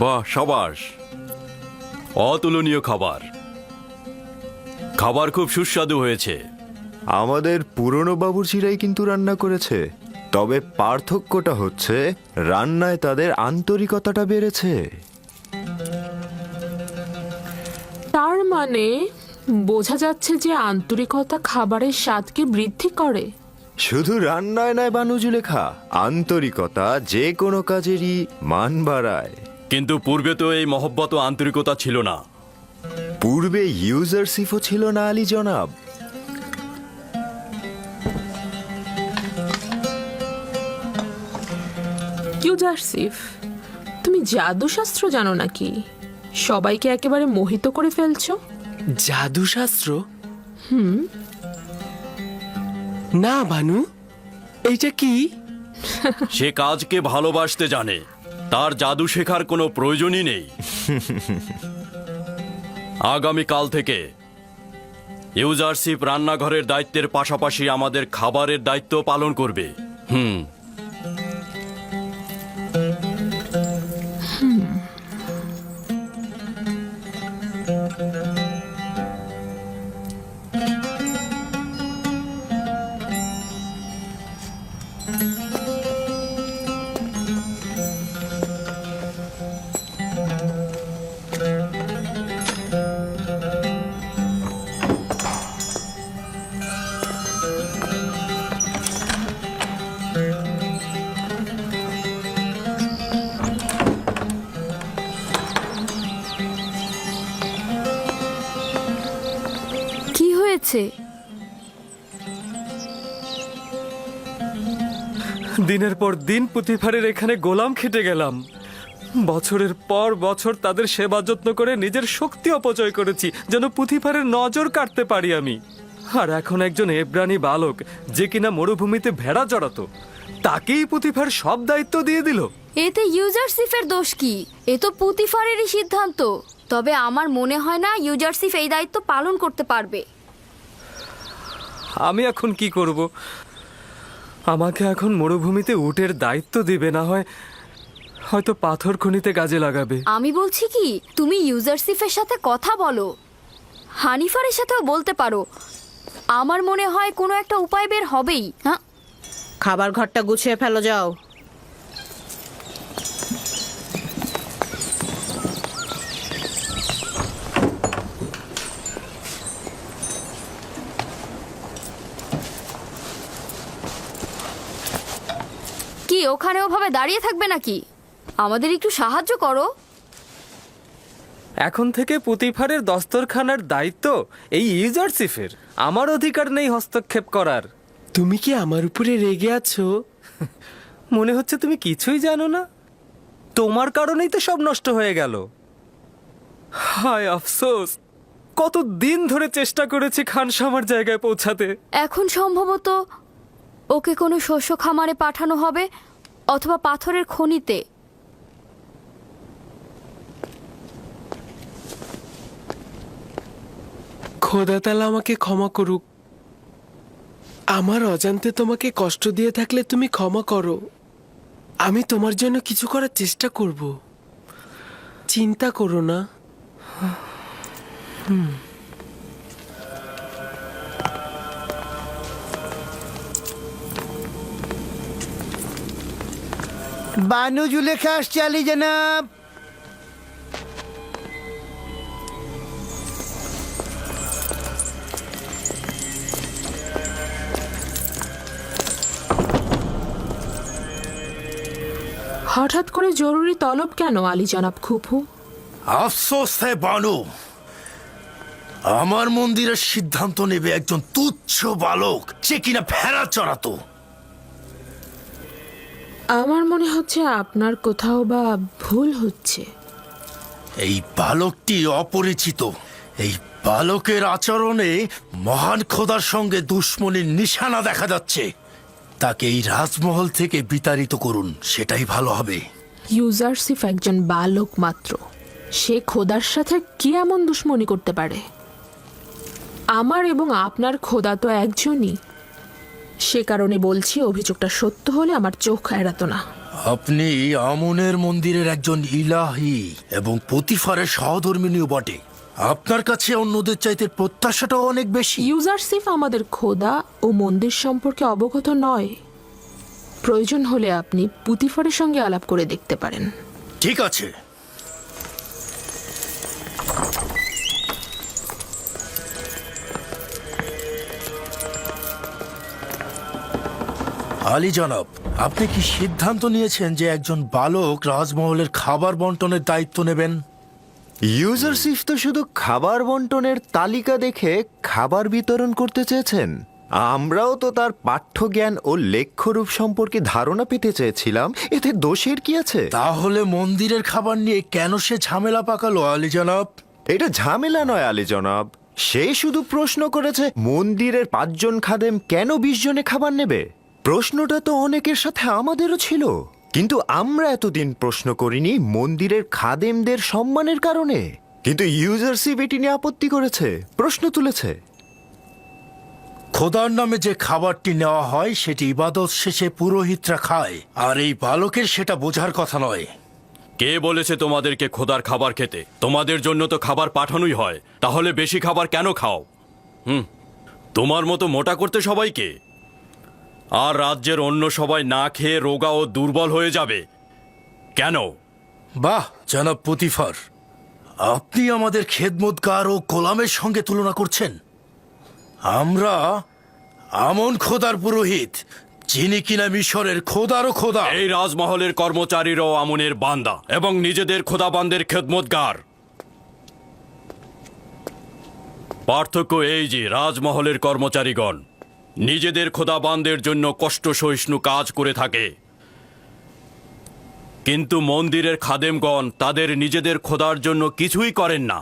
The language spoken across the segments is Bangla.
বাহ, সাবাস, অতুলনীয় খাবার। খাবার খুব সুস্বাদু হয়েছে। আমাদের পুরনো বাবুর্চিরাই কিন্তু রান্না করেছে, তবে পার্থক্যটা হচ্ছে রান্নায় তাদের আন্তরিকতাটা বেড়েছে। তার মানে বোঝা যাচ্ছে যে আন্তরিকতা খাবারের স্বাদকে বৃদ্ধি করে। শুধু রান্নায় নয় বানুজুলেখা, আন্তরিকতা যে কোনো কাজেরই মান বাড়ায়। কিন্তু পূর্বে তো এই মহব্বত ও আন্তরিকতা ছিল না। পূর্বে ইউজারশিপও ছিল না আলী জনাব। ইউজারসিফ, তুমি জাদুশাস্ত্র জানো নাকি? সবাইকে একেবারে মোহিত করে ফেলছো। জাদুশাস্ত্র? না বানু, এইটা কি? সে কাজকে ভালোবাসতে জানে, তার জাদু শেখার কোনো প্রয়োজনই নেই। আগামীকাল থেকে ইউজারশিপ রান্নাঘরের দায়িত্বের পাশাপাশি আমাদের খাবারের দায়িত্ব পালন করবে। কি হয়েছে? দিনের পর দিন পুঁথিফারের এখানে গোলাম খেটে গেলাম। বছরের পর বছর তাদের সেবা যত্ন করে নিজের শক্তি অপচয় করেছি যেন পুঁথিফারের নজর কাটতে পারি আমি। আর এখন একজন এব্রানি বালক যে কিনা মরুভূমিতে ভেড়া চড়াতো, তাকেই পুঁথিফার সব দায়িত্ব দিয়ে দিল। এতে ইউজারসিফের দোষ কি? এ তো পুতিফারেরই সিদ্ধান্ত। তবে আমার মনে হয় না ইউজারসিফ এই দায়িত্ব পালন করতে পারবে। আমি এখন কি করব? আমাকে এখন মরুভূমিতে উটের দায়িত্ব দিবে, না হয় হয়তো পাথর খনিতে কাজে লাগাবে। আমি বলছি কি, তুমি ইউজারসিফের সাথে কথা বলো, হানিফারের সাথেও বলতে পারো। আমার মনে হয় কোনো একটা উপায় বের হবেই। হ্যাঁ, খাবার ঘরটা গুছিয়ে ফেলো, যাও। কি ওখানে ওভাবে দাঁড়িয়ে থাকবে নাকি? আমাদের একটু সাহায্য করো। এখন থেকে পুঁতিফারের দস্তরখানার দায়িত্ব এই ইউজারসিফের। আমার অধিকার নেই হস্তক্ষেপ করার। তুমি কি আমার উপরে রেগে আছো? মনে হচ্ছে তুমি কিছুই জানো না। তোমার কারণেই তো সব নষ্ট হয়ে গেল। হায় আফসোস, কত দিন ধরে চেষ্টা করেছি খানসামার জায়গায় পৌঁছাতে। এখন সম্ভবত ওকে কোনো শস্য খামারে পাঠানো হবে অথবা পাথরের খনিতে। খোদা তাআলা আমাকে ক্ষমা করুক। আমার অজান্তে তোমাকে কষ্ট দিয়ে থাকলে তুমি ক্ষমা করো। আমি তোমার জন্য কিছু করার চেষ্টা করব। চিন্তা করো না। বানু জুলেখা আসছে আলী জনাব। হঠাৎ করে জরুরি তলব কেন আলী জনাব খুফু? আফসোস হ্যাঁ বানু, আমার মন্দিরের সিদ্ধান্ত নেবে একজন তুচ্ছ বালক যে কিনা ভেড়া চড়াতো। আমার মনে হচ্ছে আপনার কোথাও বা ভুল হচ্ছে। এই বালকটি অপরিচিত। এই বালকের আচরণে মহান খোদার সঙ্গে দুশ্মনীর নিশানা দেখা যাচ্ছে। তাকে এই রাজমহল থেকে বিতাড়িত করুন, সেটাই ভালো হবে। ইউজারসিফ একজন বালক মাত্র, সে খোদার সাথে কি এমন দুশ্মনী করতে পারে? আমার এবং আপনার খোদা তো একজনই। সে কারণে বলছি, অভিযোগটা সত্য হলে আমার চোখ এড়াতো না। আপনি আমনের মন্দিরের একজন ইলাহি এবং পুতিফারের সহধর্মিণীও বটে। আপনার কাছে অন্যদের চাইতে প্রত্যাশাটাও অনেক বেশি। ইউজারসিফ আমাদের খোদা ও মন্দির সম্পর্কে অবগত নয়। প্রয়োজন হলে আপনি পুতিফারের সঙ্গে আলাপ করে দেখতে পারেন। ঠিক আছে। আলী জনাব, আপনি কি সিদ্ধান্ত নিয়েছেন যে একজন বালক রাজমহলের খাবার বন্টনের দায়িত্ব নেবেন? ইউজারসিফ তো শুধু খাবার বন্টনের তালিকা দেখে খাবার বিতরণ করতে চেয়েছেন। আমরাও তো তার পাঠ্যজ্ঞান ও লেখ্যরূপ সম্পর্কে ধারণা পেতে চেয়েছিলাম। এতে দোষের কি আছে? তাহলে মন্দিরের খাবার নিয়ে কেন সে ঝামেলা পাকালো আলী জনাব? এটা ঝামেলা নয় আলী জনাব, সে শুধু প্রশ্ন করেছে মন্দিরের 5 জন খাদেম কেন 20 জনে খাবার নেবে। প্রশ্নটা তো অনেকের সাথে আমাদেরও ছিল, কিন্তু আমরা এতদিন প্রশ্ন করিনি মন্দিরের খাদেমদের সম্মানের কারণে। কিন্তু ইউজারসিফ এটি নিয়ে আপত্তি করেছে, প্রশ্ন তুলেছে। খোদার নামে যে খাবারটি নেওয়া হয় সেটি ইবাদত শেষে পুরোহিতরা খায়, আর এই বালকের সেটা বোঝার কথা নয়। কে বলেছে তোমাদেরকে খোদার খাবার খেতে? তোমাদের জন্য তো খাবার পাঠানোই হয়, তাহলে বেশি খাবার কেন খাও? তোমার মতো মোটা করতে সবাইকে, আর রাজ্যের অন্য সবাই না খেয়ে রোগা ও দুর্বল হয়ে যাবে কেন? বাহ জনাব পুতিফার, আপনি আমাদের খেদমতগার ও গোলামের সঙ্গে তুলনা করছেন। আমরা আমন খোদার পুরোহিত, যিনি কিনা মিশরের খোদারও খোদা। এই রাজমহলের কর্মচারীরাও আমনের বান্দা এবং নিজেদের খোদাবান্দের খেদমতগার। পার্থক্য এই যে রাজমহলের কর্মচারীগণ নিজেদের খোদাবান্দের জন্য কষ্ট সহিষ্ণু কাজ করে থাকে, কিন্তু মন্দিরের খাদেমগণ তাদের নিজেদের খোদার জন্য কিছুই করেন না,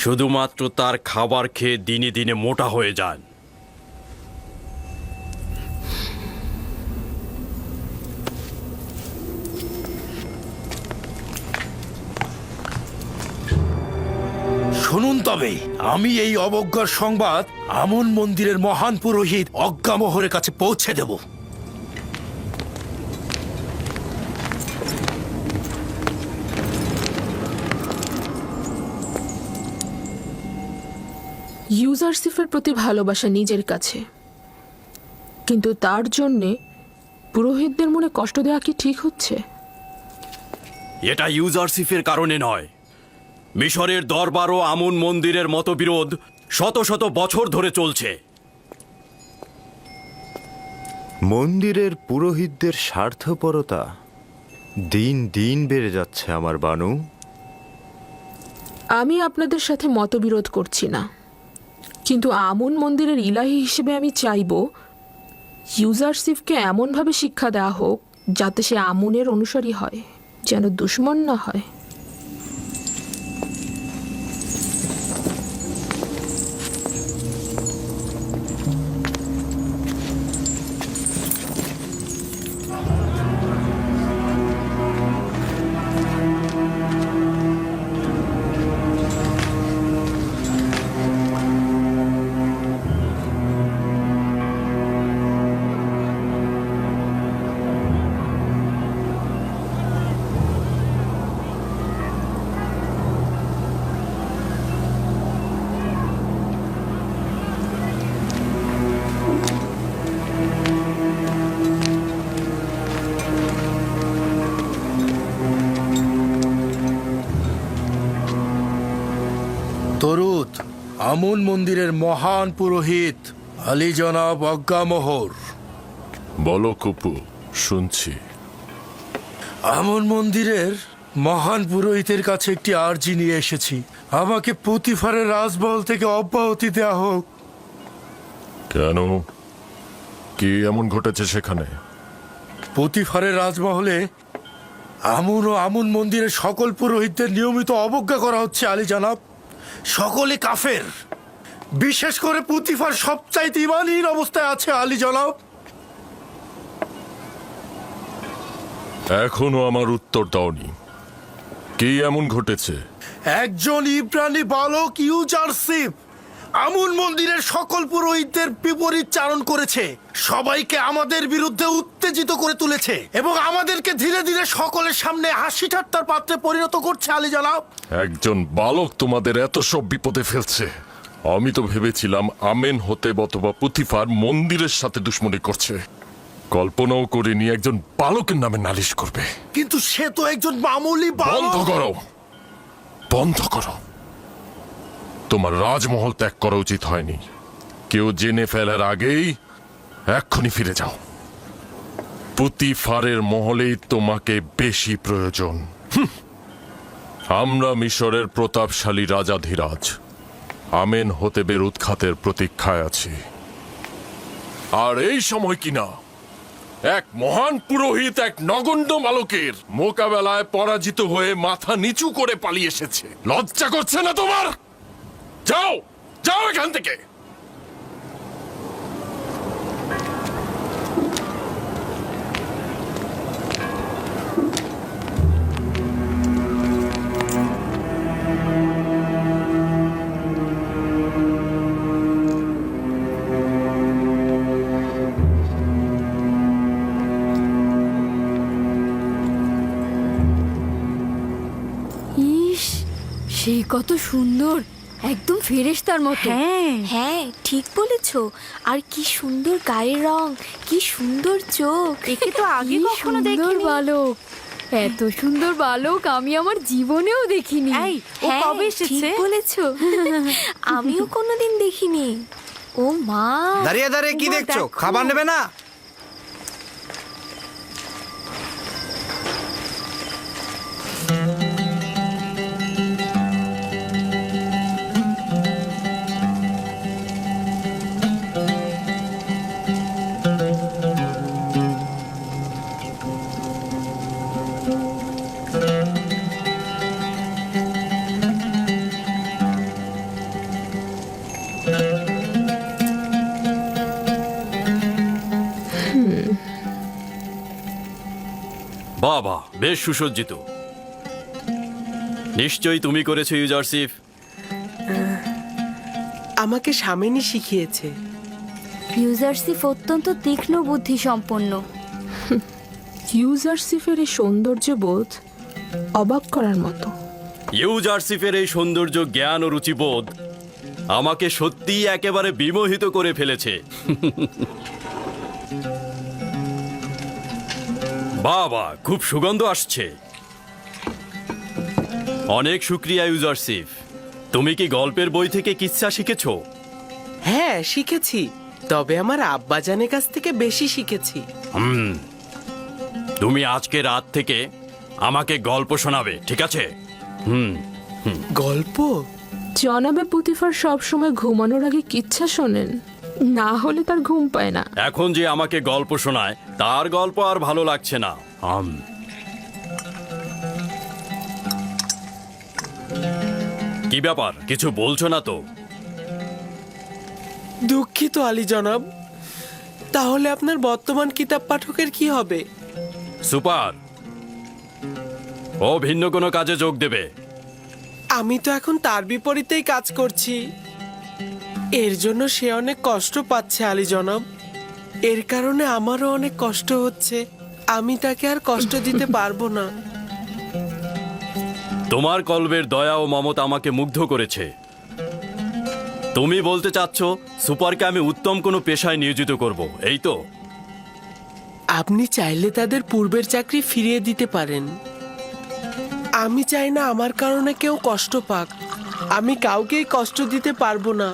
শুধুমাত্র তার খাবার খেয়ে দিনে দিনে মোটা হয়ে যান। শুনুন তবে, আমি এই অবজ্ঞার সংবাদ আমন মন্দিরের মহান পুরোহিত অজ্ঞামোহরের কাছে পৌঁছে দেব। ইউজারসিফের প্রতি ভালোবাসা নিজের কাছে, কিন্তু তার জন্যে পুরোহিতদের মনে কষ্ট দেওয়া কি ঠিক হচ্ছে? এটা ইউজারসিফের কারণে নয়, মিশরের দরবার ও আমন মন্দিরের মতবিরোধ শত শত বছর ধরে চলছে। মন্দিরের পুরোহিতদের স্বার্থপরতা দিন দিন বেড়ে যাচ্ছে আমার বানু। আমি আপনাদের সাথে মতবিরোধ করছি না, কিন্তু আমন মন্দিরের ইলাহি হিসেবে আমি চাইব ইউজারসিফকে এমনভাবে শিক্ষা দেওয়া হোক যাতে সে আমনের অনুসারী হয়, যেন দুশ্মন না হয়। তরুত আমন মন্দিরের মহান পুরোহিত আলী জনাব অজ্ঞামোহর। বলো কুপু, শুনছি। আমন মন্দিরের মহান পুরোহিতের কাছে একটি আর্জি নিয়ে এসেছি। আমাকে পুতিফারের রাজমহল থেকে অব্যাহতি দেওয়া হোক। কেন? কি এমন ঘটেছে সেখানে? পুতিফারের রাজমহলে আমন ও আমন মন্দিরের সকল পুরোহিতদের নিয়মিত অবজ্ঞা করা হচ্ছে আলী জনাব। সকলে কাফের, বিশেষ করে পুতিফার সবচাইতে ঈমানহীন অবস্থায় আছে আলী জনাব। এখনো আমার উত্তর দাওনি। কি এমন ঘটেছে? একজন ইব্রানি বালক ইউজারসিফ আমুন মন্দিরের সকল পুরোহিতদের বিপরীত চারণ করেছে, সবাইকে আমাদের বিরুদ্ধে উত্তেজিত করে তুলেছে এবং আমাদেরকে ধীরে ধীরে সকলের সামনে হাসি ঠাট্টার পাত্রে পরিণত করছে আলী জনাব। একজন বালক তোমাদের এত সব বিপদে ফেলছে। আমি তো ভেবেছিলাম আমেন হতে অথবা পুতিফার মন্দিরের সাথে দুশ্মনী করছে। কল্পনাও করিনি একজন বালকের নামে নালিশ করবে। কিন্তু সে তো একজন মামুলি বন্ধ বালক। করো, বন্ধ করো। তোমার রাজমহল ত্যাগ করা উচিত হয়নি। কেউ জেনে ফেলার আগেই এক্ষুনি ফিরে যাও। পুতিফারের মহলেই তোমাকে বেশি প্রয়োজন। আমরা মিশরের প্রতাপশালী রাজাধিরাজ আমেন হতেবের উৎখাতের প্রতীক্ষায় আছি। আর এই সময় কিনা এক মহান পুরোহিত এক নগণ্য বালকের মোকাবেলায় পরাজিত হয়ে মাথা নিচু করে পালিয়ে এসেছে। লজ্জা করছে না তোমার? যাও, যাও এখান থেকে। ইস, সে কত সুন্দর, একদম ফেরেশতার মতো। হ্যাঁ হ্যাঁ ঠিক বলেছ। আর কি সুন্দর গায়ের রং, কি সুন্দর চোখ, একে তো আগে কি কখনো সুন্দর দেখিনি। বালক, এত সুন্দর বালক আমি আমার জীবনেও দেখিনি। এই, ও হ্যাঁ, কবে এসেছে? ঠিক বলেছ। আমিও কোনোদিন দেখিনি। ও মা, দাঁড়িয়ে দাঁড়িয়ে কি ওমা, দেখছো? দেখো। খাবার নেবে না? বাবা, বেশ সুসজ্জিত। নিশ্চয়ই তুমি করেছো ইউজারসিফ। আমাকে সামেনি শিখিয়েছে। ইউজারসিফ অত্যন্ত তীক্ষ্ণ বুদ্ধি সম্পন্ন। ইউজারসিফের এই সৌন্দর্যবোধ অবাক করার মতো। ইউজারসিফের এই সৌন্দর্য, জ্ঞান ও রুচিবোধ আমাকে সত্যিই একেবারে বিমোহিত করে ফেলেছে। বাবা, খুব সুগন্ধ আসছে। অনেক শুক্রিয়া ইউজারসিফ। তুমি কি গল্পের বই থেকে কিচ্ছা শিখেছো? হ্যাঁ শিখেছি, তবে আমার আব্বাজানের কাছ থেকে বেশি শিখেছি। তুমি আজকে রাত থেকে আমাকে গল্প শোনাবে, ঠিক আছে? গল্প? জনাবে পুতিফার সবসময় ঘুমানোর আগে কিচ্ছা শোনেন, না হলে তার ঘুম পায় না। এখন যে আমাকে গল্প শোনায় তার গল্প আর ভালো লাগছে না। কি ব্যাপার, কিছু বলছো না তো? দুঃখিত আলী জনাব। তাহলে আপনার বর্তমান কিতাব পাঠকের কি হবে? সুপার, ও ভিন্ন কোনো কাজে যোগ দেবে। আমি তো এখন তার বিপরীতেই কাজ করছি। এর জন্য সে অনেক কষ্ট পাচ্ছে আলী জনাব। এর কারণে আমারও অনেক কষ্ট হচ্ছে। আমি তাকে আর কষ্ট দিতে পারবো না। তোমার কল্পের দয়া ও মমতা আমাকে মুগ্ধ করেছে। তুমি বলতে চাচ্ছ সুপারকে আমি উত্তম কোনো পেশায় নিয়োজিত করব, এই তো? আপনি চাইলে তাদের পূর্বের চাকরি ফিরিয়ে দিতে পারেন। আমি চাই না আমার কারণে কেউ কষ্ট পাক। আমি কাউকেই কষ্ট দিতে পারবো না।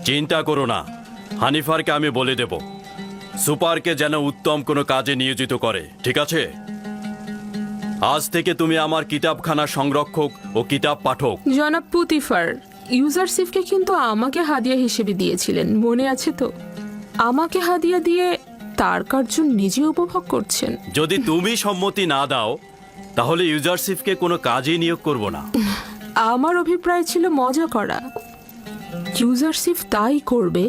চিন্তা করো না, হানিফারকে আমি বলে দেব সুপারকে যেন উত্তম কোনো কাজে নিয়োজিত করে, ঠিক আছে? আজ থেকে তুমি আমার কিতাবখানা সংরক্ষক ও কিতাব পাঠক। জনাব পুতিফার, ইউজারসিফকে কিন্তু আমাকে হাদিয়া হিসেবে দিয়েছিলেন, মনে আছে তো? আমাকে হাদিয়া দিয়ে তার কার্য নিজে উপভোগ করছেন। যদি তুমি সম্মতি না দাও তাহলে ইউজারসিফকে কোনো কাজেই নিয়োগ করব না। আমার অভিপ্রায় ছিল মজা করা। ইউজারসিফ তাই করবে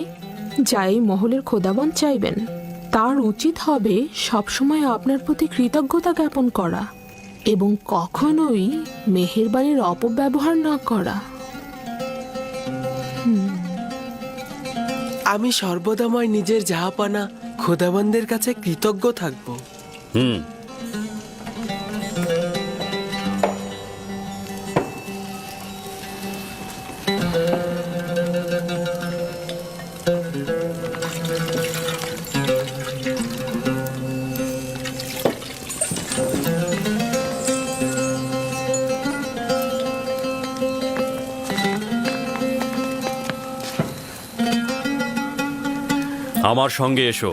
যা এই মহলের খোদাবন চাইবেন। তার উচিত হবে সবসময় আপনার প্রতি কৃতজ্ঞতা জ্ঞাপন করা এবং কখনোই মেহেরবানির অপব্যবহার না করা। আমি সর্বদাময় নিজের জাহাপানা খোদাবন্দের কাছে কৃতজ্ঞ থাকব। হুম। আমার সঙ্গে এসো।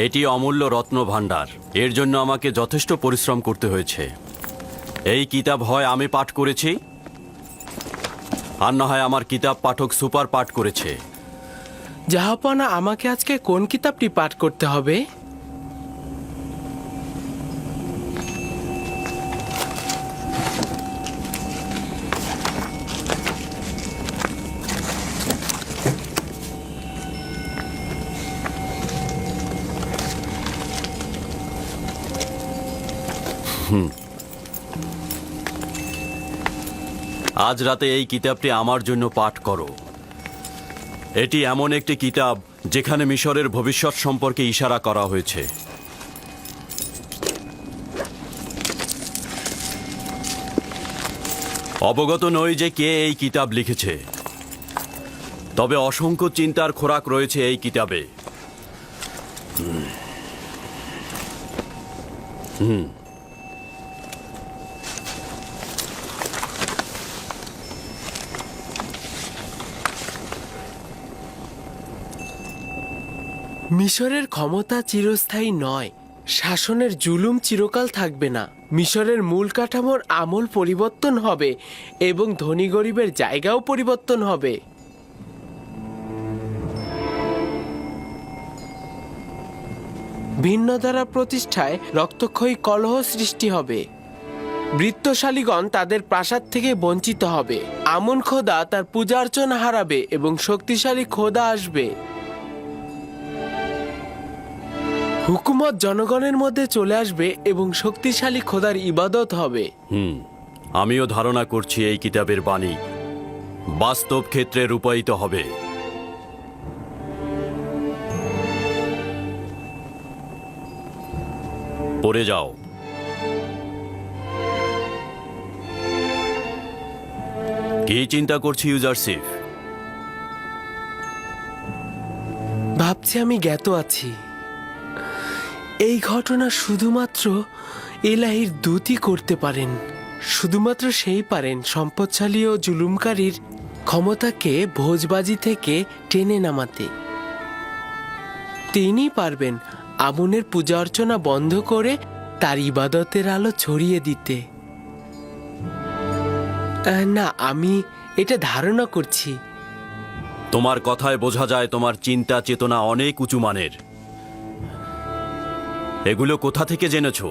এটি অমূল্য রত্ন ভাণ্ডার। এর জন্য আমাকে যথেষ্ট পরিশ্রম করতে হয়েছে। এই কিতাব হয় আমি পাঠ করেছি, আর না হয় আমার কিতাব পাঠক সুপার পাঠ করেছে। জাহাপানা, আমাকে আজকে কোন কিতাবটি পাঠ করতে হবে? আজ রাতে এই কিতাবটি আমার জন্য পাঠ করো। এটি এমন একটি কিতাব যেখানে মিশরের ভবিষ্যৎ সম্পর্কে ইশারা করা হয়েছে। অবগত নই যে কে এই কিতাব লিখেছে, তবে অসংখ্য চিন্তার খোরাক রয়েছে এই কিতাবে। মিশরের ক্ষমতা চিরস্থায়ী নয়, শাসনের জুলুম চিরকাল থাকবে না। মিশরের মূল কাঠামোর আমূল পরিবর্তন হবে এবং ধনী গরিবের জায়গাও পরিবর্তন হবে। ভিন্ন ধারা প্রতিষ্ঠায় রক্তক্ষয়ী কলহ সৃষ্টি হবে। বৃত্তশালীগণ তাদের প্রাসাদ থেকে বঞ্চিত হবে। আমন খোদা তার পূজা অর্চনা হারাবে এবং শক্তিশালী খোদা আসবে। হুকুমত জনগণের মধ্যে চলে আসবে এবং শক্তিশালী খোদার ইবাদত হবে। আমিও ধারণা করছি এই কিতাবের বাণী বাস্তব ক্ষেত্রে রূপায়িত হবে। পড়ে যাও। কি চিন্তা করছি ইউজারশিপ? ভাবছি আমি জ্ঞাত আছি। এই ঘটনা শুধুমাত্র এলাহির দূতই করতে পারেন। শুধুমাত্র সেই পারেন সম্পদশালী ও জুলুমকারীর ক্ষমতাকে ভোজবাজি থেকে টেনে নামাতে। তিনি পারবেন আমুনের পূজা অর্চনা বন্ধ করে তার ইবাদতের আলো ছড়িয়ে দিতে। না, আমি এটা ধারণা করছি। তোমার কথায় বোঝা যায় তোমার চিন্তা চেতনা অনেক উঁচু মানের। এগুলো কোথা থেকে জেনেছো?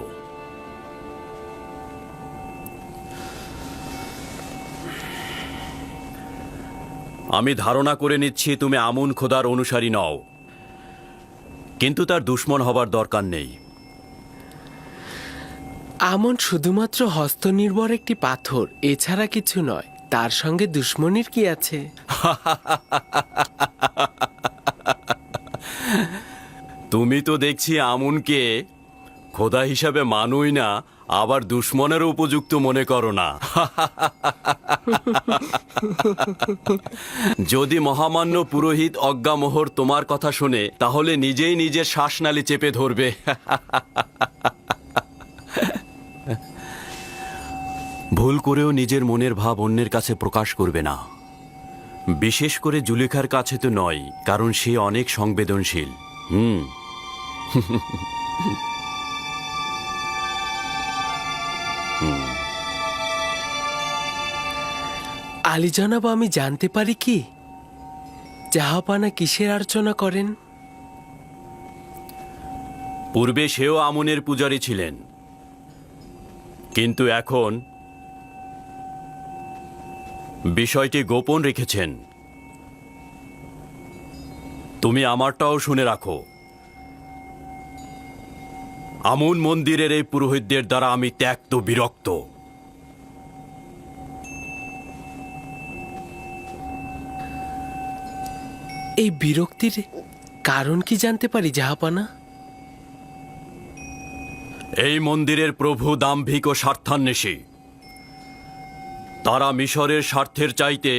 আমি ধারণা করে নিচ্ছি তুমি আমুন খোদার অনুসারী নও, কিন্তু তার দুশমন হবার দরকার নেই। আমন শুধুমাত্র হস্তনির্ভর একটি পাথর, এছাড়া কিছু নয়। তার সঙ্গে দুশ্মনির কি আছে? তুমি তো দেখছি আমুনকে খোদা হিসাবে মানুই না, আবার দুশ্মনের উপযুক্ত মনে করো না। যদি মহামান্য পুরোহিত অজ্ঞামোহর তোমার কথা শুনে, তাহলে নিজেই নিজের শ্বাসনালী চেপে ধরবে। ভুল করেও নিজের মনের ভাব অন্যের কাছে প্রকাশ করবে না, বিশেষ করে জুলেখার কাছে তো নয়, কারণ সে অনেক সংবেদনশীল। আলী জনাব, আমি জানতে পারি কি জাহাপানা কিসের অর্চনা করেন? পূর্বে সেও আমুনের পূজারী ছিলেন, কিন্তু এখন বিষয়টি গোপন রেখেছেন। তুমি আমারটাও শুনে রাখো। আমুন মন্দিরের এই পুরোহিতদের দ্বারা আমি ত্যক্ত বিরক্ত। এই বিরক্তির কারণ কি জানতে পারি জাহাপানা? এই মন্দিরের প্রভু দাম্ভিক ও স্বার্থান্বেষী। তারা মিশরের স্বার্থের চাইতে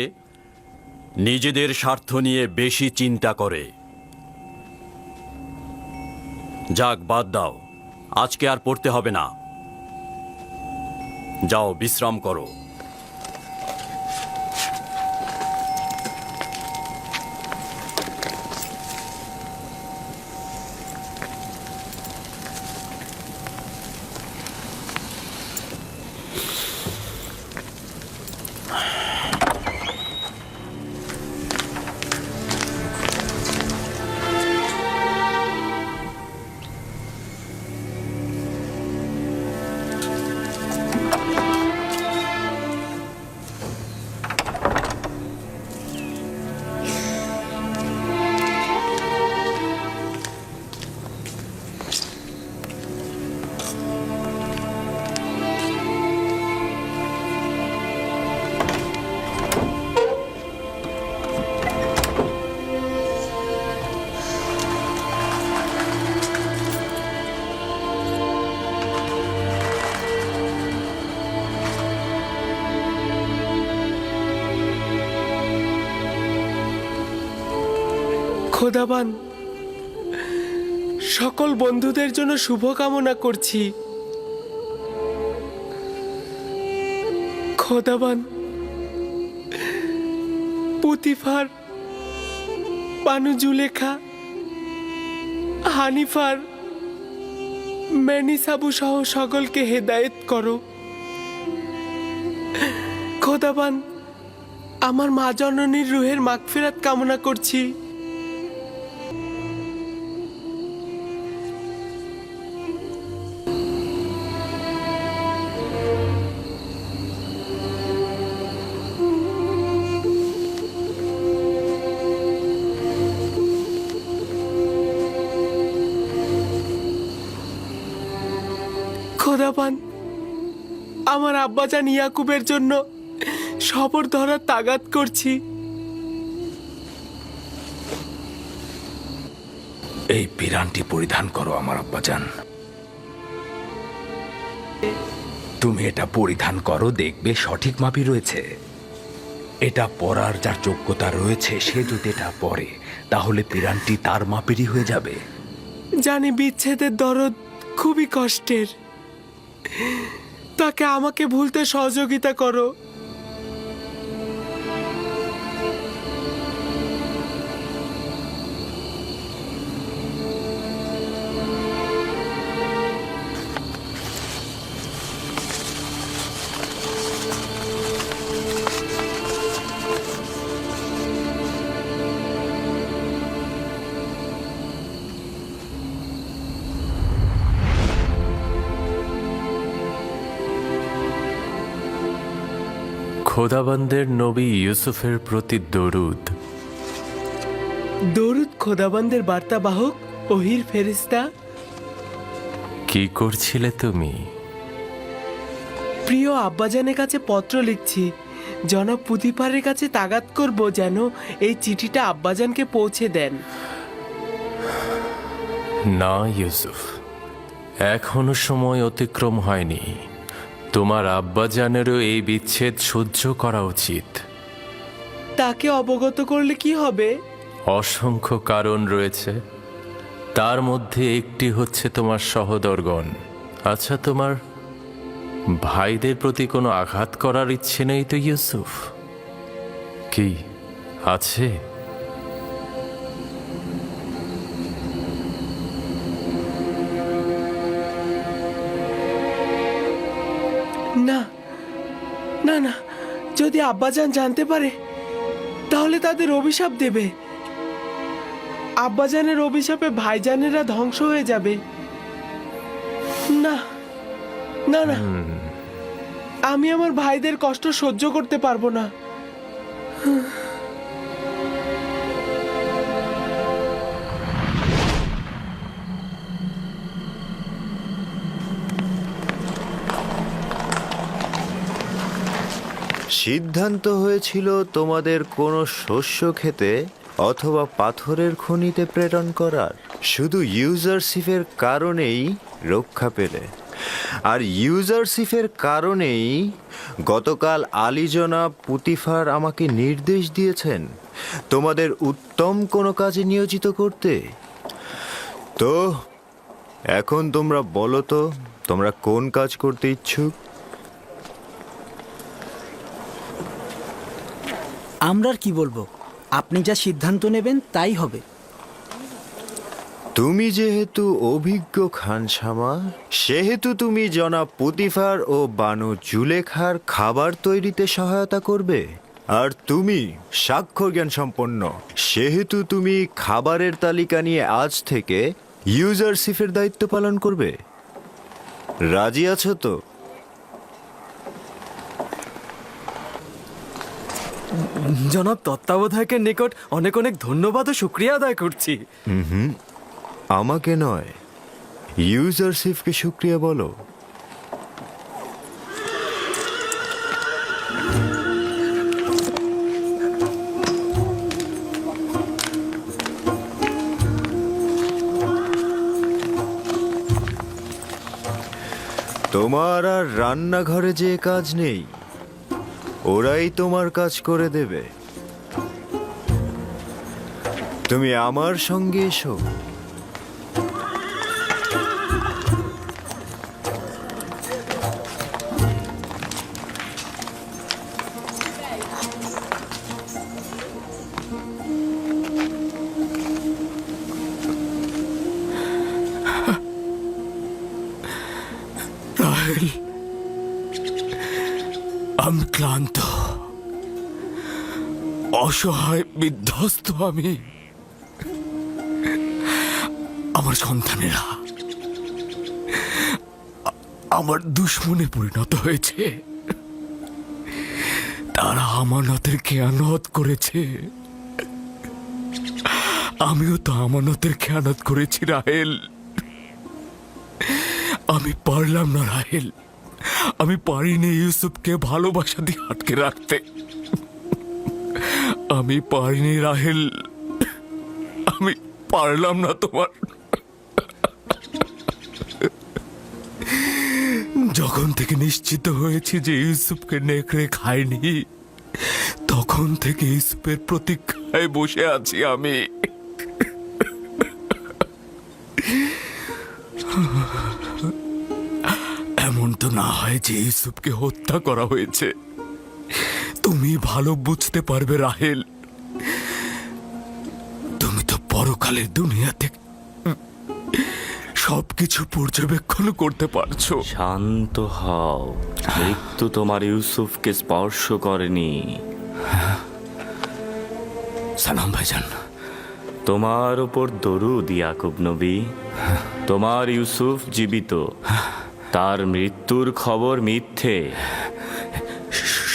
নিজেদের স্বার্থ নিয়ে বেশি চিন্তা করে। যাক, বাদ দাও, আজকে আর পড়তে হবে না। যাও, বিশ্রাম করো। খোদাবান, সকল বন্ধুদের জন্য শুভকামনা করছি। খোদাবান, পুতিফার, বানু জুলেখা, হানিফার, ম্যানিসাবু সহ সকলকে হেদায়েত করো। খোদাবান, আমার মা জননীর রুহের মাগফিরাত কামনা করছি। খোদাবান, আমার আব্বাজান ইয়াকুবের জন্য সবর ধরার তাগাদ করছি। এই পিরানটি পরিধান করো আমার আব্বাজান। তুমি এটা পরিধান করো, দেখবে সঠিক মাপই রয়েছে। এটা পরার যার যোগ্যতা রয়েছে সে যদি এটা পরে তাহলে পিরানটি তার মাপেরই হয়ে যাবে। জানি বিচ্ছেদের দরদ খুবই কষ্টের, তাকে আমাকে ভুলতে সহযোগিতা করো। খোদাবন্দের নবী ইউসুফের প্রতি দরুদ। দরুদ খোদাবন্দের বার্তাবাহক ওহির ফেরেশতা। কি করছিলে তুমি? প্রিয় আব্বাজানের কাছে পত্র লিখছি। জনাব পুতিফারের কাছে তাগাদ করব যেন এই চিঠিটা আব্বাজানকে পৌঁছে দেন। না ইউসুফ, এখনো সময় অতিক্রম হয়নি। তোমার আব্বাজানেরও এই বিচ্ছেদ সহ্য করা উচিত। তাকে অবগত করলে কি হবে? অসংখ্য কারণ রয়েছে, তার মধ্যে একটি হচ্ছে তোমার সহোদরগণ। আচ্ছা, তোমার ভাইদের প্রতি কোনো আঘাত করার ইচ্ছে নেই তো ইউসুফ? কি আছে? না না না, যদি আব্বাজান জানতে পারে তাহলে তাদের অভিশাপ দেবে। আব্বাজানের অভিশাপে ভাইজানেরা ধ্বংস হয়ে যাবে। না না না। আমি আমার ভাইদের কষ্ট সহ্য করতে পারবো না। সিদ্ধান্ত হয়েছিল তোমাদের কোনো শস্য খেতে অথবা পাথরের খনিতে প্রেরণ করার, শুধু ইউজারশিপের কারণেই রক্ষা পেলে। আর ইউজারশিপের কারণেই গতকাল আলী জনাব পুতিফার আমাকে নির্দেশ দিয়েছেন তোমাদের উত্তম কোনো কাজে নিয়োজিত করতে। তো এখন তোমরা বলো তো, তোমরা কোন কাজ করতে ইচ্ছুক? আমরা আর কি বলবো, আপনি যা সিদ্ধান্ত নেবেন তাই হবে। তুমি যেহেতু অভিজ্ঞ খানসামা, সেহেতু তুমি জনাব পুতিফার ও বানু জুলেখার খাবার তৈরিতে সহায়তা করবে। আর তুমি সাক্ষর জ্ঞান সম্পন্ন, সেহেতু তুমি খাবারের তালিকা নিয়ে আজ থেকে ইউজারশিপের দায়িত্ব পালন করবে। রাজি আছো তো? জনাব তত্ত্বাবধায়কের নিকট অনেক অনেক ধন্যবাদ ও শুক্রিয়া আদায় করছি। আমাকে নয়, ইউজারশিপকে শুক্রিয়া বলো। তোমার আর রান্নাঘরে যে কাজ নেই, ওরাই তোমার কাজ করে দেবে। তুমি আমার সঙ্গে এসো। আমি ক্লান্ত, অসহায়, বিধ্বস্ত। আমি, আমার সন্তানেরা আমার দুশ্মনে পরিণত হয়েছে। তারা আমানতের খেয়ানত করেছে, আমিও তো আমানতের খেয়ানত করেছি রাহেল। আমি পারলাম না রাহেল, আমি পারিনি ইউসুফকে ভালোবাসা দিয়ে আটকে রাখতে। আমি পারিনি রাহেল, আমি পারলাম না তোমার। যখন থেকে নিশ্চিত হয়েছি যে ইউসুফকে নেকড়ে খায়নি, তখন থেকে ইউসুফের প্রতীক্ষায় বসে আছি আমি। এমন তো না হয় যে ইউসুফকে হত্যা করা হয়েছে। তুমি ভালো বুঝতে পারবে রাহেল, তুমি তো পরকালের দুনিয়াতে সবকিছু পর্যবেক্ষণ করতে পারছো। শান্ত হও, মৃত্যু তোমার ইউসুফকে স্পর্শ করেনি। সালাম ভাইজান। তোমার উপর দরুদ ইয়াকুব নবী। তোমার ইউসুফ জীবিত, তার মৃত্যুর খবর মিথ্যে।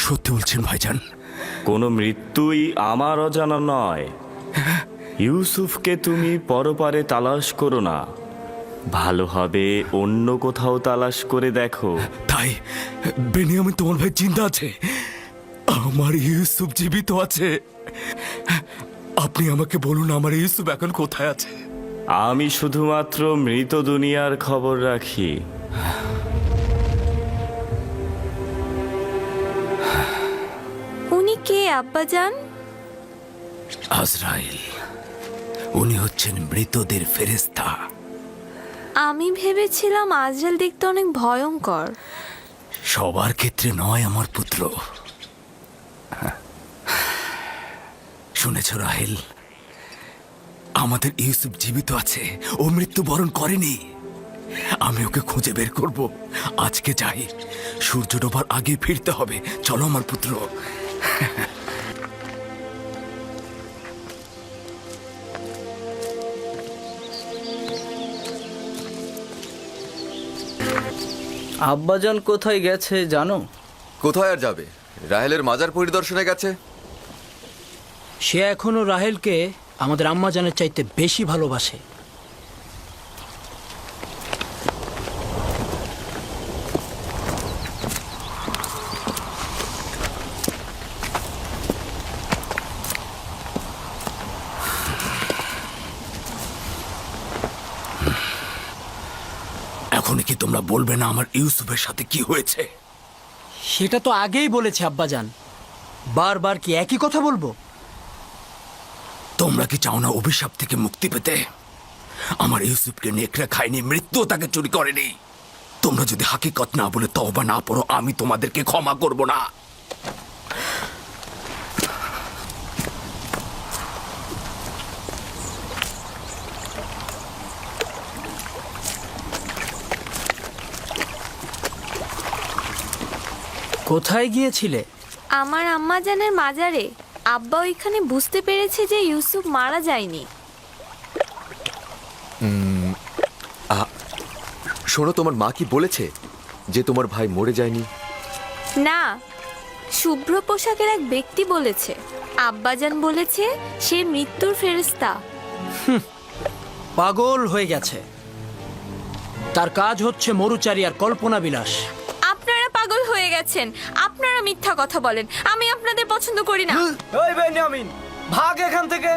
সত্যি বলছেন ভাইজান? কোনো মৃত্যুই আমার অজানা নয়। ইউসুফকে তুমি পরপারে তালাশ করো না, ভালো হবে অন্য কোথাও তালাশ করে দেখো। তাই বেনিয়ামিন তোমার ভাই জিন্দা আছে, আমার ইউসুফ জীবিত আছে। আপনি আমাকে বলুন আমার ইউসুফ এখন কোথায় আছে? আমি শুধুমাত্র মৃত দুনিয়ার খবর রাখি। উনি কে আব্বাজান? আজরাইল, উনি হচ্ছেন মৃতদের ফেরেশতা। আমি ভেবেছিলাম আজরাইল দেখতে অনেক ভয়ঙ্কর। সবার ক্ষেত্রে নয় আমার পুত্র। শুনেছ রাহেল, আমাদের ইউসুফ জীবিত আছে, ও মৃত্যুবরণ করেনি। আমি ওকে খুঁজে বের করব। আজকে যাই, সূর্য ডোবার আগে ফিরতে হবে। চলো আমার পুত্র। আব্বাজান কোথায় গেছে জানো? কোথায় আর যাবে? রাহেলের মাজার পরিদর্শনে গেছে। সে এখনো রাহেলকে আমাদের আম্মাজানের চাইতে বেশি ভালোবাসে। এখন কি তোমরা বলবে না আমার ইউসুফের সাথে কি হয়েছে? সেটা তো আগেই বলেছে আব্বাজান, বারবার কি একই কথা বলবো? তোমরা কি চাও না অভিশাপ থেকে মুক্তি পেতে? আমার ইউসুফকে নেকড়ে খায়নি, মৃত্যু তাকে চুরি করেনি। তোমরা যদি হাকিকত না বলে তওবা না পড়ো, আমি তোমাদেরকে ক্ষমা করব না। কোথায় গিয়েছিলে? আমার আম্মাজানের মাজারে। আব্বা ওইখানে বুঝতে পেরেছে যে ইউসুফ মারা যায়নি। শোনো, তোমার মা কি বলেছে যে তোমার ভাই মরে যায়নি? না, শুভ্র পোশাকের এক ব্যক্তি বলেছে। আব্বাজান বলেছে সে মৃত্যুর ফেরেশতা। পাগল হয়ে গেছে। তার কাজ হচ্ছে মরুচারী আর কল্পনা বিলাস। আপনারা পাগল হয়ে গেছেন। আপনারা মিথ্যা কথা বলেন। আমি আপনাদের পছন্দ করি না। ওই বেনিয়ামিন, ভাগ এখান থেকে।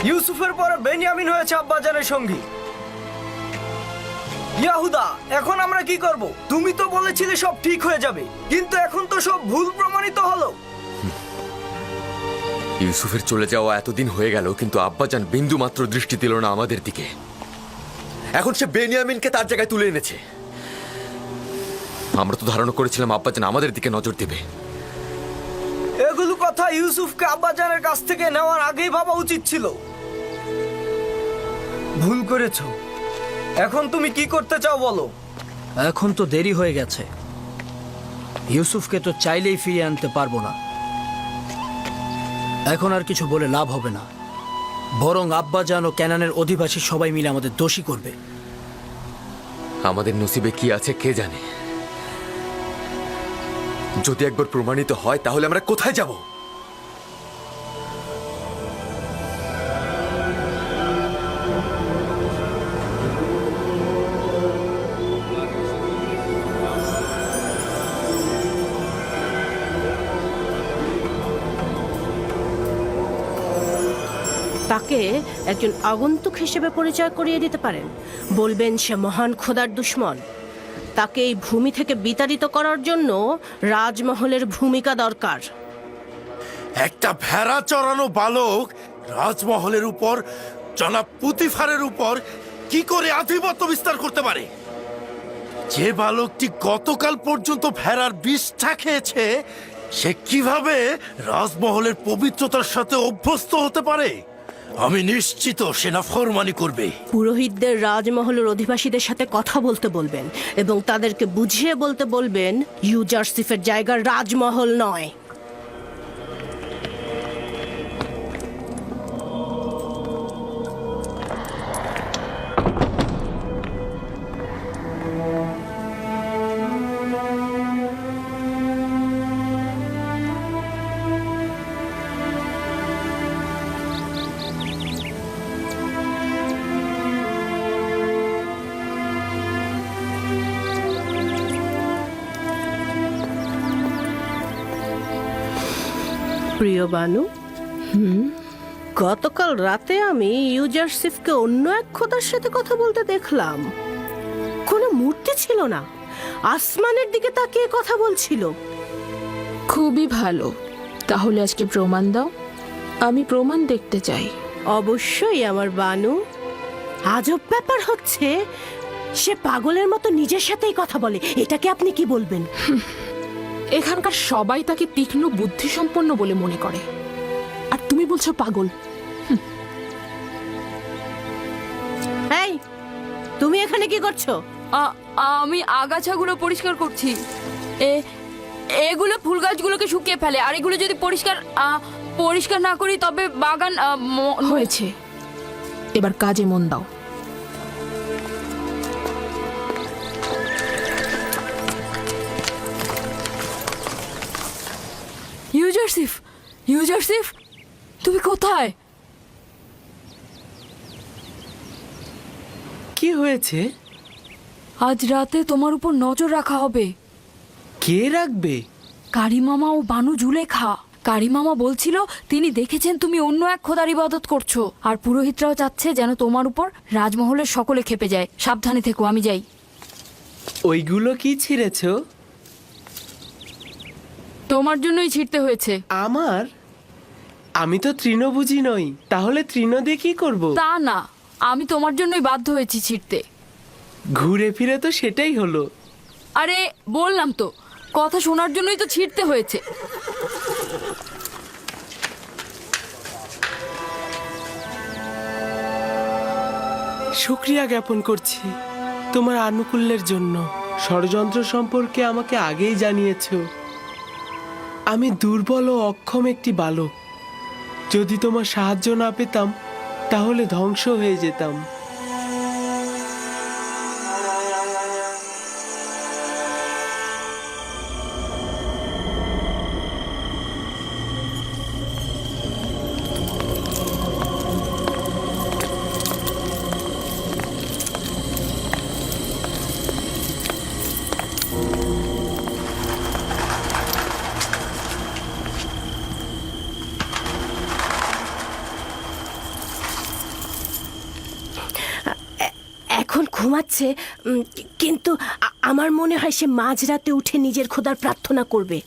ইউসুফের পরে বেনিয়ামিন হয়েছে আব্বাজানের সঙ্গী। ইয়াহুদা, এখন আমরা কি করব? তুমি তো বলেছিলে সব ঠিক হয়ে যাবে, কিন্তু এখন তো সব ভুল প্রমাণিত হলো। ইউসুফের চলে যাওয়া এতদিন হয়ে গেল, কিন্তু আব্বাজান বিন্দু মাত্র দৃষ্টি দিল না আমাদের দিকে। এখন সে বেনিয়ামিনকে তার জায়গায় তুলে এনেছে। আমরা তো ধারণা করেছিলাম আব্বাজান আমাদের দিকে নজর দেবে। এগুলো কথা ইউসুফকে আব্বাজানের কাছ থেকে নেওয়ার আগেই ভাবা উচিত ছিল। ভুল করেছো। এখন তুমি কি করতে চাও বলো? এখন তো দেরি হয়ে গেছে। ইউসুফকে তো চাইলেই ফিরিয়ে আনতে পারবো না। এখন আর কিছু বলে লাভ হবে না, বরং আব্বাজান ও ক্যানানের অধিবাসী সবাই মিলে আমাদের দোষী করবে। আমাদের নসিবে কি আছে কে জানে। যদি একবার প্রমাণিত হয় তাহলে আমরা কোথায় যাব? তাকে একজন আগন্তুক হিসেবে পরিচয় করিয়ে দিতে পারেন। বলবেন সে মহান খোদার দুশমন। তাকে এই ভূমি থেকে বিতাড়িত করার জন্য রাজমহলের ভূমিকা দরকার। একটা ভেড়া চড়ানো বালক রাজমহলের উপর, জনাব পুতিফারের উপর কি করে আধিপত্য বিস্তার করতে পারে? যে বালকটি গতকাল পর্যন্ত ভেড়ার বিষটা খেয়েছে, সে কিভাবে রাজমহলের পবিত্রতার সাথে অভ্যস্ত হতে পারে? আমি নিশ্চিত সে নাফরমানি করবে। পুরোহিতদের রাজমহলের অধিবাসীদের সাথে কথা বলতে বলবেন এবং তাদেরকে বুঝিয়ে বলতে বলবেন ইউজারসিফের জায়গা রাজমহল নয়। প্রিয় বানু, গতকাল রাতে আমি ইউজারসিফকে অন্য এক খোদার সাথে কথা বলতে দেখলাম। কোনো মূর্তি ছিল না, আসমানের দিকে তাকিয়ে কথা বলছিল। খুবই ভালো। তাহলে আজকে প্রমাণ দাও। আমি প্রমাণ দেখতে চাই। অবশ্যই আমার বানু। আজব ব্যাপার হচ্ছে, সে পাগলের মতো নিজের সাথেই কথা বলে। এটাকে আপনি কি বলবেন? এখানকার সবাই তাকে তীক্ষ্ণ বুদ্ধিসম্পন্ন বলে মনে করে, আর তুমি বলছো পাগল। এই, তুমি এখানে কি করছো? আমি আগাছাগুলো পরিষ্কার করছি। এগুলো ফুল গাছগুলোকে শুকিয়ে ফেলে, আর এগুলো যদি পরিষ্কার না করি তবে বাগান হয়েছে, এবার কাজে মন দাও। ইউজারসিফ তুমি কোথায়? কি হয়েছে? আজ রাতে তোমার উপর নজর রাখা হবে। কে রাখবে? কারিমামা ও বানু জুলেখা। কারিমামা বলছিল তিনি দেখেছেন তুমি অন্য এক খোদার ইবাদত করছো, আর পুরোহিতরাও চাচ্ছে যেন তোমার উপর রাজমহলের সকলে খেপে যায়। সাবধানে থেকো, আমি যাই। ওইগুলো কি ছিঁড়েছো? তোমার জন্যই ছিঁড়তে হয়েছে। আমার? আমি তো তৃণভোজী নই, তাহলে তৃণ দিয়ে কি করব? তা না, আমি তোমার জন্যই বাধ্য হয়েছি ছিঁড়তে। ঘুরে ফিরে তো সেটাই হলো। আরে বললাম তো, কথা শোনার জন্যই তো ছিঁড়তে হয়েছে। শুক্রিয়া জ্ঞাপন করছি তোমার আনুকূল্যের জন্য। ষড়যন্ত্র সম্পর্কে আমাকে আগেই জানিয়েছো। আমি দুর্বল ও অক্ষম একটি বালক। যদি তোমার সাহায্য না পেতাম তাহলে ধ্বংস হয়ে যেতাম। এখন ঘুমাচ্ছে, কিন্তু আমার মনে হয় সে মাঝরাতে উঠে নিজের খোদার প্রার্থনা করবে।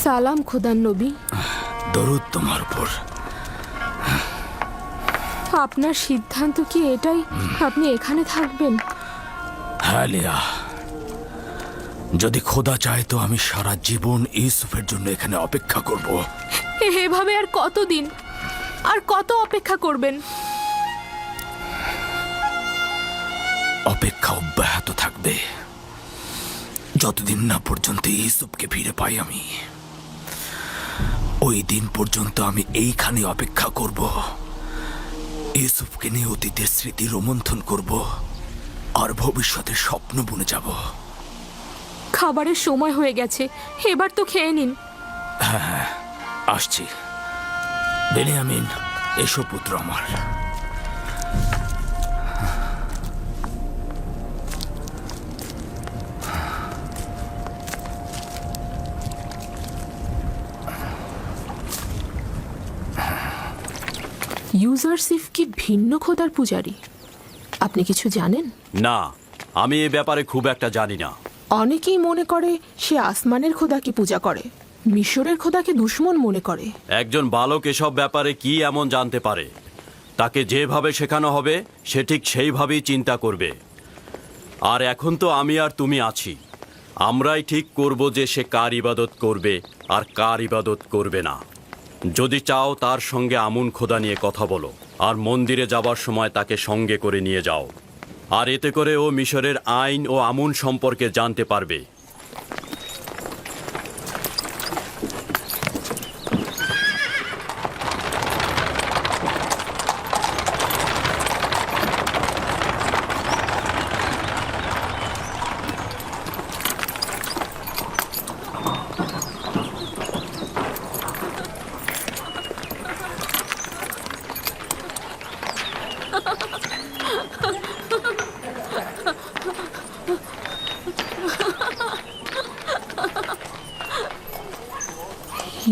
সালাম খোদার নবী। দরুদ তোমার উপর। আপনার সিদ্ধান্ত কি এটাই, আপনি এখানে থাকবেন? হ্যাঁ লিয়া, যদি খোদা চায় তো আমি সারা জীবন ইউসুফের জন্য এখানে অপেক্ষা করব। এভাবে আর কতদিন, আর কত অপেক্ষা করবেন? অপেক্ষা অব্যাহত থাকবে যতদিন না পর্যন্ত ইউসুফকে ফিরে পাই আমি। ওই দিন পর্যন্ত আমি এইখানে অপেক্ষা করব। ইউসুফকে নিয়ে অতীতের স্মৃতি রোমন্থন করব আর ভবিষ্যতের স্বপ্ন বুনে যাব। খাবারের সময় হয়ে গেছে, এবার তো খেয়ে নিন। হ্যাঁ, আসছি। বেনিয়ামিন, এসো পুত্র আমার। ইউজারসিফ কি ভিন্ন খোদার পূজারী? আপনি কিছু জানেন? না, আমি এ ব্যাপারে খুব একটা জানি না। অনেকেই মনে করে সে আসমানের খোদাকে পূজা করে, মিশরের খোদাকে দুশমন মনে করে। একজন বালক এসব ব্যাপারে কি এমন জানতে পারে? তাকে যেভাবে শেখানো হবে সে ঠিক সেইভাবেই চিন্তা করবে। আর এখন তো আমি আর তুমি আছি, আমরাই ঠিক করব যে সে কার ইবাদত করবে আর কার ইবাদত করবে না। যদি চাও তার সঙ্গে আমুন খোদা নিয়ে কথা বলো, আর মন্দিরে যাবার সময় তাকে সঙ্গে করে নিয়ে যাও। আর এতে করে ও মিশরের আইন ও আমুন সম্পর্কে জানতে পারবে।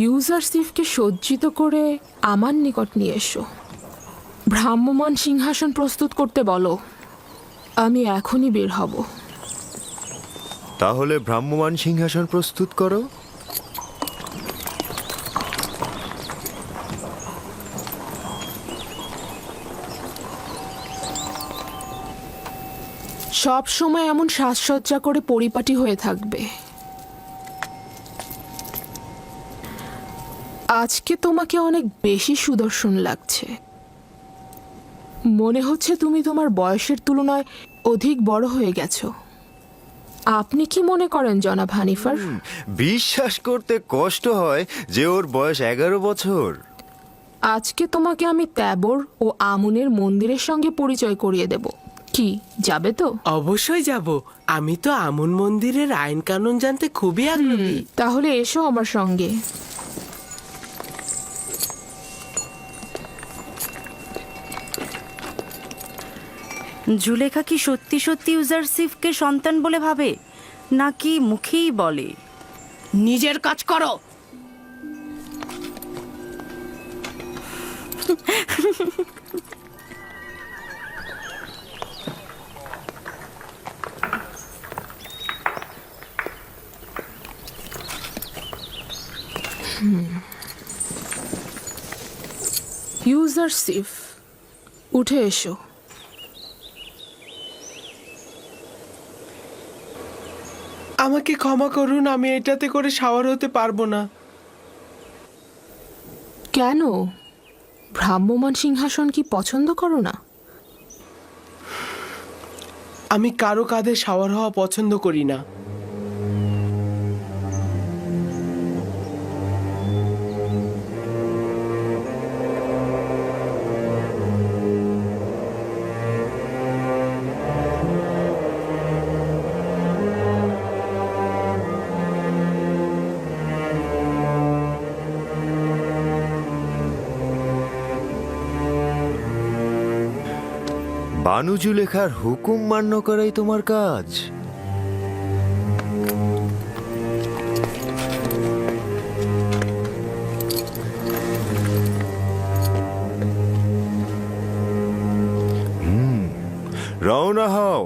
ইউজারসিফকে সজ্জিত করে আমার নিকট নিয়ে এসো। ভ্রাম্যমান সিংহাসন প্রস্তুত করতে বলো। আমি এখনই বের হব। তাহলে ভ্রাম্যমান সিংহাসন প্রস্তুত করো। সব সময় এমন সাজসজ্জা করে পরিপাটি হয়ে থাকবে। আজকে তোমাকে অনেক বেশি সুদর্শন লাগছে। মনে হচ্ছে তুমি তোমার বয়সের তুলনায় অধিক বড় হয়ে গেছো। আপনি কি মনে করেন জনাব হানিফার? বিশ্বাস করতে কষ্ট হয় যে ওর বয়স 11 বছর। আজকে তোমাকে আমি ত্যাবর ও আমুনের মন্দিরের সঙ্গে পরিচয় করিয়ে দেব। কি যাবে তো? অবশ্যই যাব। আমি তো আমন মন্দিরের আইন কানুন জানতে খুবই আগ্রহী। তাহলে এসো আমার সঙ্গে। জুলেখা কি সত্যি সত্যি ইউজারসিফকে সন্তান বলে ভাবে, নাকি মুখেই বলে? নিজের কাজ করো। ইউজারসিফ, উঠে এসো। আমাকে ক্ষমা করুন, আমি এটাতে করে শাওয়ার হতে পারবো না। কেন? ভ্রাম্যমান সিংহাসন কি পছন্দ করো না? আমি কারো কাঁধে শাওয়ার হওয়া পছন্দ করি না। বানু জুলেখার হুকুম মান্য করাই তোমার কাজ। রওনা হও।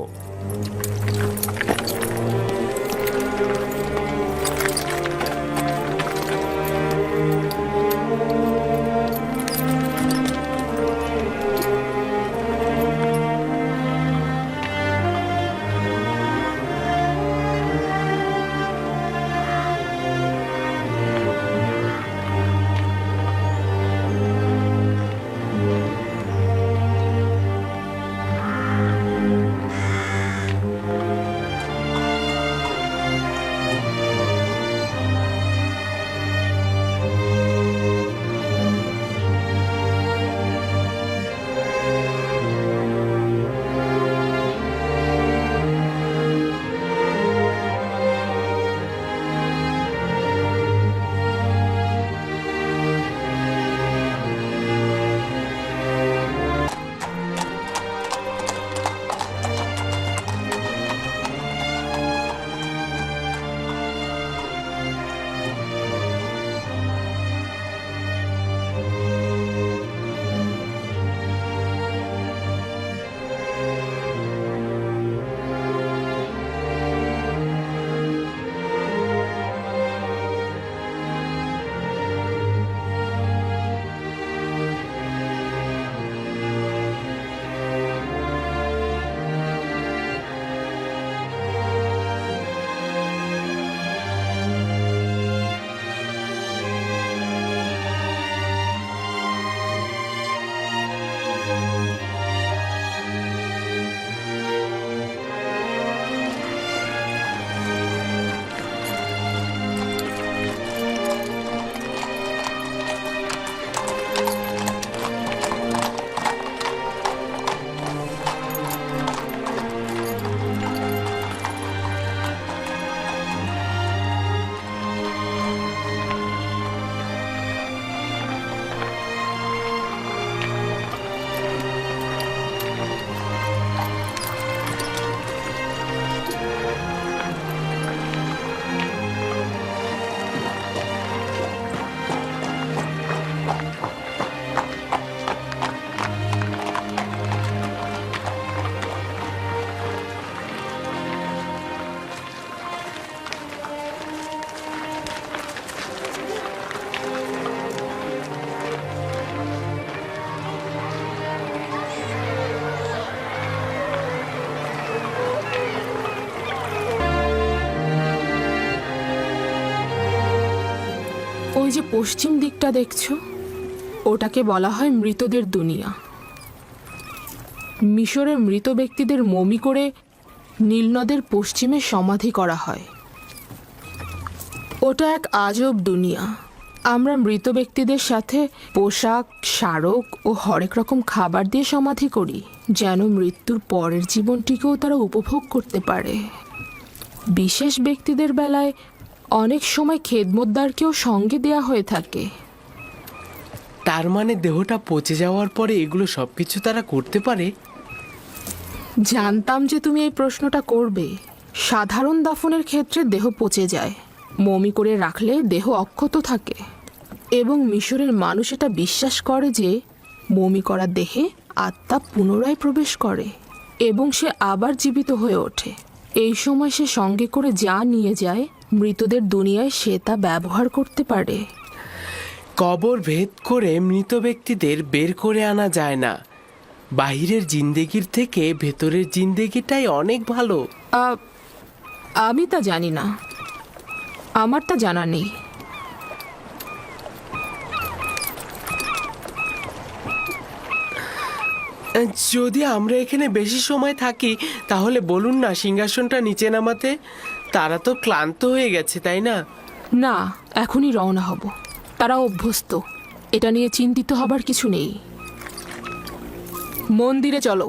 পশ্চিম দিকটা দেখছো, ওটাকে বলা হয় মৃতদের দুনিয়া। মিশরে মৃত ব্যক্তিদের মমি করে নীলনদের পশ্চিমে সমাধি করা হয়। ওটা এক আজব দুনিয়া। আমরা মৃত ব্যক্তিদের সাথে পোশাক, স্মারক ও হরেক রকম খাবার দিয়ে সমাধি করি, যেন মৃত্যুর পরের জীবনটিকেও তারা উপভোগ করতে পারে। বিশেষ ব্যক্তিদের বেলায় অনেক সময় খেদমতদারকেও সঙ্গে দেয়া হয়ে থাকে। তার মানে দেহটা পচে যাওয়ার পরে এগুলো সবকিছু তারা করতে পারে? জানতাম যে তুমি এই প্রশ্নটা করবে। সাধারণ দাফনের ক্ষেত্রে দেহ পচে যায়, মমি করে রাখলে দেহ অক্ষত থাকে, এবং মিশরের মানুষ এটা বিশ্বাস করে যে মমি করা দেহে আত্মা পুনরায় প্রবেশ করে এবং সে আবার জীবিত হয়ে ওঠে। এই সময় সে সঙ্গে করে যা নিয়ে যায় মৃতদের দুনিয়ায় সে তা ব্যবহার করতে পারে। কবর ভেদ করে মৃত ব্যক্তিদের বের করে আনা যায় না। বাহিরের জিন্দেগির থেকে ভেতরের জিন্দেগিটাই অনেক ভালো। আমি তা জানি না, আমার তা জানা নেই। যদি আমরা এখানে বেশি সময় থাকি তাহলে বলুন না সিংহাসনটা নিচে নামাতে। তারা তো ক্লান্ত হয়ে গেছে, তাই না? না, এখনই রওনা হব। তারা অভ্যস্ত, এটা নিয়ে চিন্তিত হবার কিছু নেই। মন্দিরে চলো।